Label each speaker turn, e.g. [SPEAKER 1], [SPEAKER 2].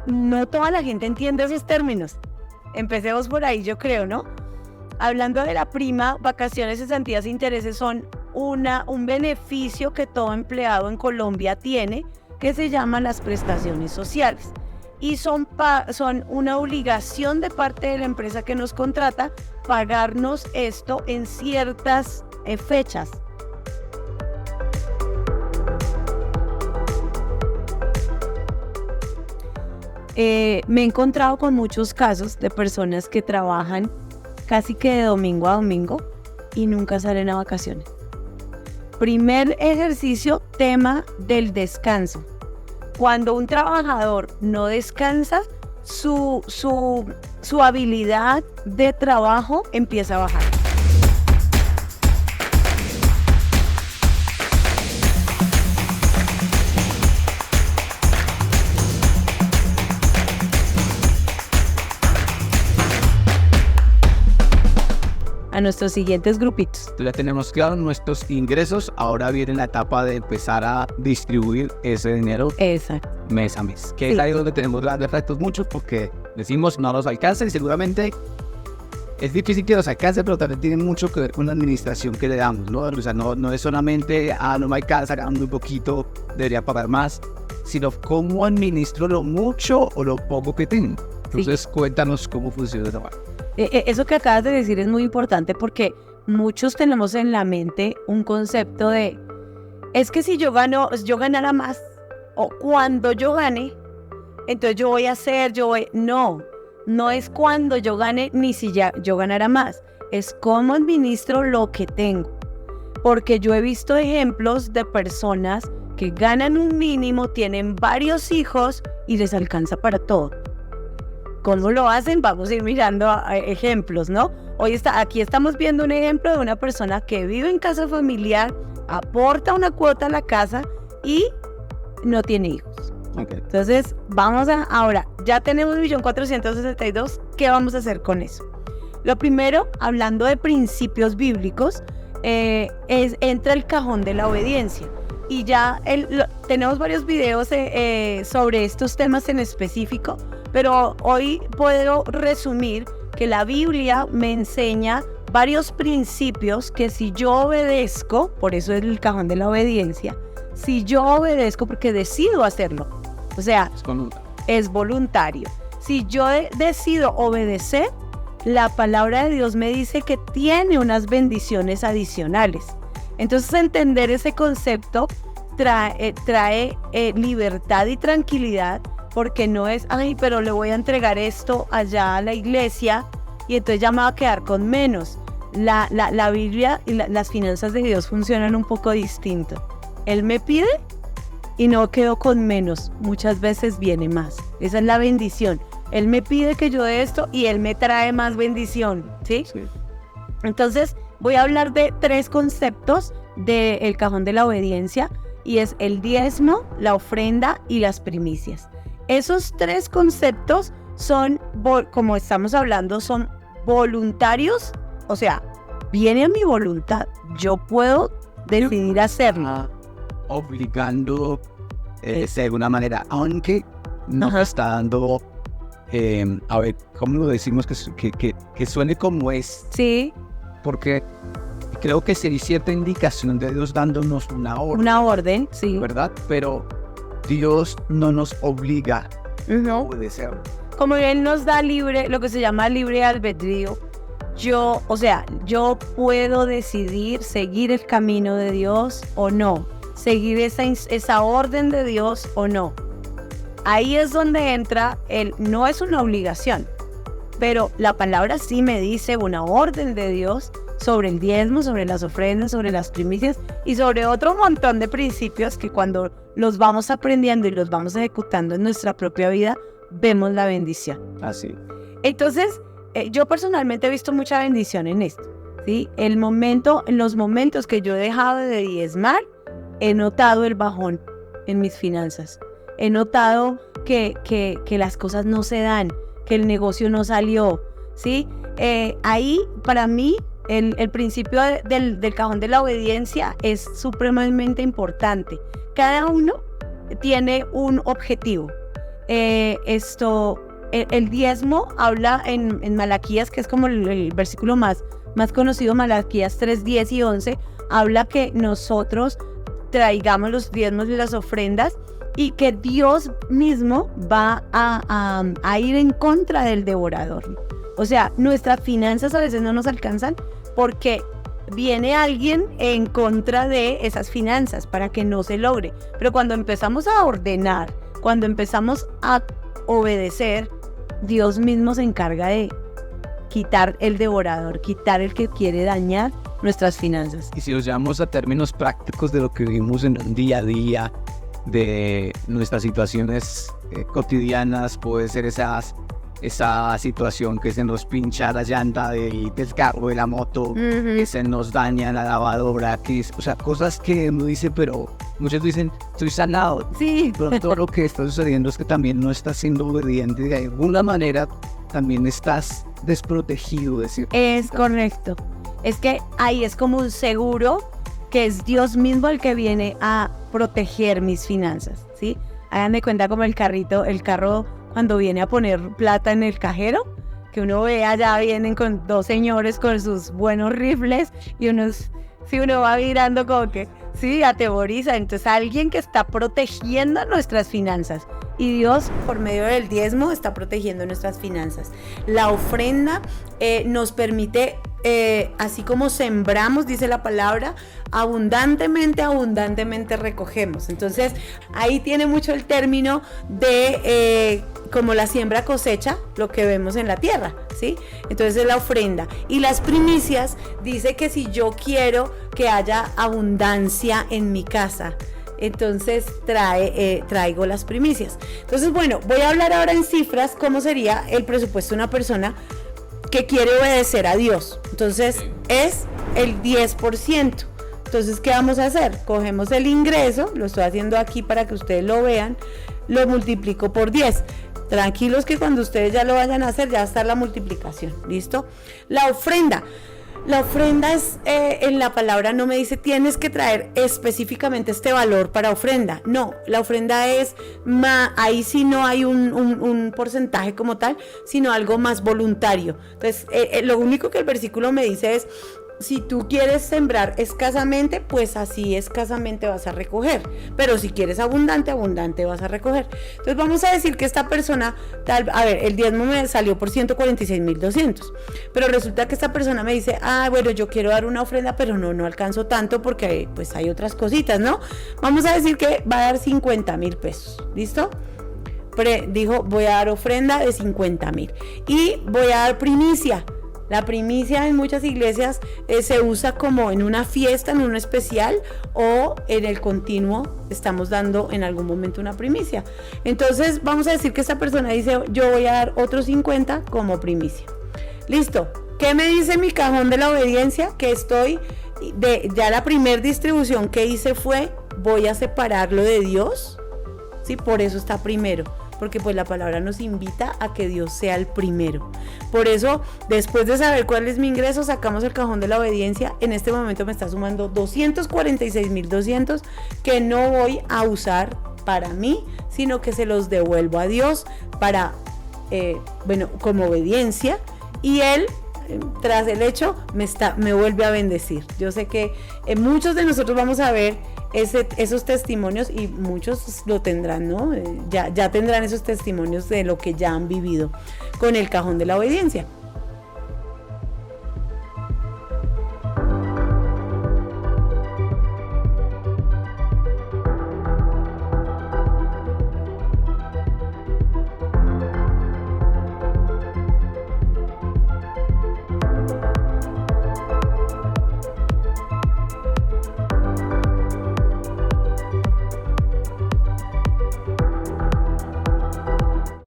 [SPEAKER 1] no toda la gente entiende esos términos. Empecemos por ahí, yo creo, ¿no? Hablando de la prima, vacaciones, cesantías e intereses son un beneficio que todo empleado en Colombia tiene, que se llama las prestaciones sociales. Y son una obligación de parte de la empresa que nos contrata pagarnos esto en ciertas fechas. Me he encontrado con muchos casos de personas que trabajan casi que de domingo a domingo y nunca salen a vacaciones. Primer ejercicio, tema del descanso. Cuando un trabajador no descansa, su habilidad de trabajo empieza a bajar. A nuestros siguientes grupitos.
[SPEAKER 2] Entonces ya tenemos claro nuestros ingresos, ahora viene la etapa de empezar a distribuir ese dinero.
[SPEAKER 1] Exacto.
[SPEAKER 2] Mes a mes, que sí. Es ahí donde tenemos grandes retos muchos porque decimos no nos alcanza y seguramente es difícil que nos alcance, pero también tiene mucho que ver con la administración que le damos, ¿no? O sea, no es solamente, no me alcanza, gano muy poquito, debería pagar más, sino cómo administro lo mucho o lo poco que tengo. Entonces, sí. Cuéntanos cómo funciona eso.
[SPEAKER 1] Eso que acabas de decir es muy importante porque muchos tenemos en la mente un concepto de, es que si yo ganara más, o cuando yo gane, entonces yo voy a hacer, no es cuando yo gane ni si yo ganara más, es cómo administro lo que tengo. Porque yo he visto ejemplos de personas que ganan un mínimo, tienen varios hijos y les alcanza para todo. ¿Cómo lo hacen? Vamos a ir mirando ejemplos, ¿no? Aquí estamos viendo un ejemplo de una persona que vive en casa familiar, aporta una cuota a la casa y no tiene hijos.
[SPEAKER 2] Okay.
[SPEAKER 1] Entonces, ahora, ya tenemos 1.462.000, ¿qué vamos a hacer con eso? Lo primero, hablando de principios bíblicos, entra el cajón de la obediencia. Y ya tenemos varios videos sobre estos temas en específico, pero hoy puedo resumir que la Biblia me enseña varios principios que si yo obedezco, por eso es el cajón de la obediencia, si yo obedezco porque decido hacerlo, o sea, es voluntario. Si yo decido obedecer, la palabra de Dios me dice que tiene unas bendiciones adicionales. Entonces entender ese concepto trae libertad y tranquilidad, porque no es, pero le voy a entregar esto allá a la iglesia y entonces ya me va a quedar con menos. La Biblia y las finanzas de Dios funcionan un poco distinto. Él me pide y no quedo con menos, muchas veces viene más. Esa es la bendición. Él me pide que yo dé esto y Él me trae más bendición, ¿sí? Sí. Entonces voy a hablar de 3 conceptos del cajón de la obediencia, y es el diezmo, la ofrenda y las primicias. Esos 3 conceptos son, como estamos hablando, son voluntarios, o sea, viene a mi voluntad, yo puedo decidir hacerlo.
[SPEAKER 2] Obligando de alguna manera, aunque no está dando, a ver, ¿cómo lo decimos? Que suene como es.
[SPEAKER 1] Sí.
[SPEAKER 2] Porque creo que sería cierta indicación de Dios dándonos una orden.
[SPEAKER 1] Una orden, sí.
[SPEAKER 2] ¿Verdad? Pero Dios no nos obliga a obedecer.
[SPEAKER 1] Como Él nos da lo que se llama libre albedrío, yo puedo decidir seguir el camino de Dios o no, seguir esa orden de Dios o no. Ahí es donde entra no es una obligación, pero la palabra sí me dice una orden de Dios sobre el diezmo, sobre las ofrendas, sobre las primicias y sobre otro montón de principios que cuando los vamos aprendiendo y los vamos ejecutando en nuestra propia vida, vemos la bendición.
[SPEAKER 2] Así.
[SPEAKER 1] Entonces, yo personalmente he visto mucha bendición en esto, ¿sí? En los momentos que yo he dejado de diezmar, he notado el bajón en mis finanzas. He notado que las cosas no se dan, que el negocio no salió, ¿sí? Ahí, para mí, el principio del cajón de la obediencia es supremamente importante. Cada uno tiene un objetivo. el diezmo habla en Malaquías, que es como el versículo más conocido, Malaquías 3, 10 y 11, habla que nosotros traigamos los diezmos y las ofrendas y que Dios mismo va a ir en contra del devorador. O sea, nuestras finanzas a veces no nos alcanzan porque viene alguien en contra de esas finanzas para que no se logre. Pero cuando empezamos a ordenar, cuando empezamos a obedecer, Dios mismo se encarga de quitar el devorador, quitar el que quiere dañar nuestras finanzas.
[SPEAKER 2] Y si los llevamos a términos prácticos de lo que vivimos en un día a día, de nuestras situaciones cotidianas, puede ser esa situación que se nos pincha la llanta del carro, de la moto, que se nos daña la lavadora, o sea, cosas que uno dice, pero muchos dicen, estoy sanado.
[SPEAKER 1] Sí.
[SPEAKER 2] Pero todo lo que está sucediendo es que también no estás siendo obediente, de alguna manera también estás desprotegido.
[SPEAKER 1] Es correcto. Es que ahí es como un seguro que es Dios mismo el que viene a proteger mis finanzas, ¿sí? Hagan de cuenta como el carro cuando viene a poner plata en el cajero, que uno ve allá vienen con dos señores con sus buenos rifles y uno va mirando como que, sí, atemoriza. Entonces alguien que está protegiendo nuestras finanzas. Y Dios, por medio del diezmo, está protegiendo nuestras finanzas. La ofrenda nos permite, así como sembramos, dice la palabra, abundantemente recogemos. Entonces, ahí tiene mucho el término de como la siembra cosecha, lo que vemos en la tierra, ¿sí? Entonces es la ofrenda. Y las primicias, dice que si yo quiero que haya abundancia en mi casa, entonces traigo las primicias. Entonces, bueno, voy a hablar ahora en cifras cómo sería el presupuesto de una persona que quiere obedecer a Dios. Entonces, es el 10%. Entonces, ¿qué vamos a hacer? Cogemos el ingreso, lo estoy haciendo aquí para que ustedes lo vean, lo multiplico por 10. Tranquilos que cuando ustedes ya lo vayan a hacer, ya está la multiplicación, ¿listo? La ofrenda es, en la palabra no me dice tienes que traer específicamente este valor para ofrenda. No, la ofrenda es, ahí sí no hay un porcentaje como tal, sino algo más voluntario. Entonces, lo único que el versículo me dice es, si tú quieres sembrar escasamente, pues así escasamente vas a recoger. Pero si quieres abundante vas a recoger. Entonces vamos a decir que esta persona, el diezmo me salió por 146,200. Pero resulta que esta persona me dice, bueno, yo quiero dar una ofrenda, pero no alcanzo tanto porque pues hay otras cositas, ¿no? Vamos a decir que va a dar 50,000 pesos. ¿Listo? Dijo, voy a dar ofrenda de 50,000. Y voy a dar primicia. La primicia en muchas iglesias se usa como en una fiesta, en un especial, o en el continuo estamos dando en algún momento una primicia. Entonces vamos a decir que esta persona dice, yo voy a dar otros 50 como primicia. Listo. ¿Qué me dice mi cajón de la obediencia? Que ya la primer distribución que hice fue, voy a separarlo de Dios. Sí, por eso está primero. Porque pues la palabra nos invita a que Dios sea el primero. Por eso, después de saber cuál es mi ingreso, sacamos el cajón de la obediencia. En este momento me está sumando 246,200 que no voy a usar para mí, sino que se los devuelvo a Dios para, como obediencia. Y Él, tras el hecho, me vuelve a bendecir. Yo sé que muchos de nosotros vamos a ver esos testimonios y muchos lo tendrán, ¿no? Ya tendrán esos testimonios de lo que ya han vivido con el cajón de la obediencia.